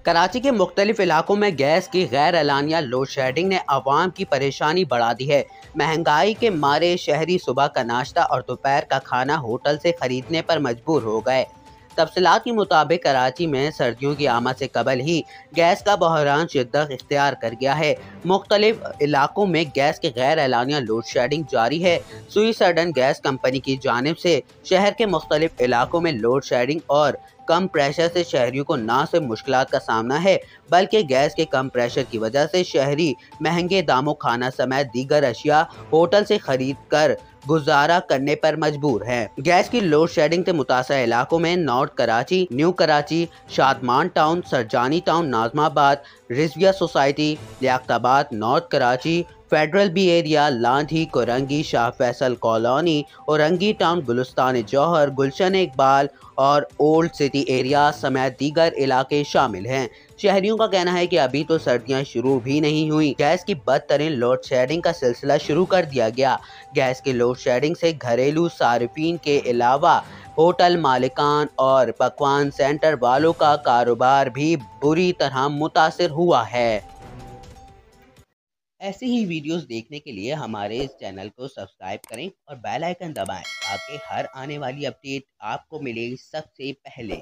کراچی کے مختلف علاقوں میں گیس کی غیر اعلانیہ لوڈ شیڈنگ نے عوام کی پریشانی بڑھا دی ہے۔ مہنگائی کے مارے شہری صبح کا ناشتہ اور دوپہر کا کھانا ہوٹل سے خریدنے پر مجبور ہو گئے۔ تفصیلات کے مطابق کراچی میں سردیوں کی آمد سے قبل ہی گیس کا بحران شدت اختیار کر گیا ہے۔ مختلف علاقوں میں گیس کی غیر اعلانیہ لوڈ شیڈنگ جاری ہے۔ سوئی سرڈن گیس کمپنی کی جانب سے شہر کے مختلف علاقوں میں لوڈ شیڈنگ اور کم پریشر سے شہریوں کو نہ صرف مشکلات کا سامنا ہے بلکہ گیس کے کم پریشر کی وجہ سے شہری مہنگے داموں کھانا سمیت دیگر اشیاء ہوٹل سے خرید کر گزارا کرنے پر مجبور ہیں۔ گیس کی لوڈ شیڈنگ سے متاثرہ علاقوں میں north Karachi, new Karachi, Shadman town, Surjani town, Nazimabad, Rizvia society, Liaquatabad, north Karachi, federal B area, Landhi, Korangi, Shah Faisal colony, Orangi town, Gulistan Johar, Gulshan Iqbal اور اولڈ سٹی ایریا سمیت دیگر علاقے شامل ہیں۔ شہریوں کا کہنا ہے کہ ابھی تو سردیاں شروع بھی نہیں ہوئیں، گیس کی بدترین لوڈ شیڈنگ کا سلسلہ شروع کر دیا گیا۔ گیس کی لوڈ شیڈنگ سے گھریلو صارفین کے علاوہ ہوٹل مالکان اور پکوان سینٹر والوں کا کاروبار بھی بری طرح متاثر ہوا ہے۔ ایسی ہی ویڈیوز دیکھنے کے لیے ہمارے اس چینل کو سبسکرائب کریں اور بیل آئیکن دبائیں تاکہ ہر آنے والی اپڈیٹ آپ کو ملے سب سے پہلے۔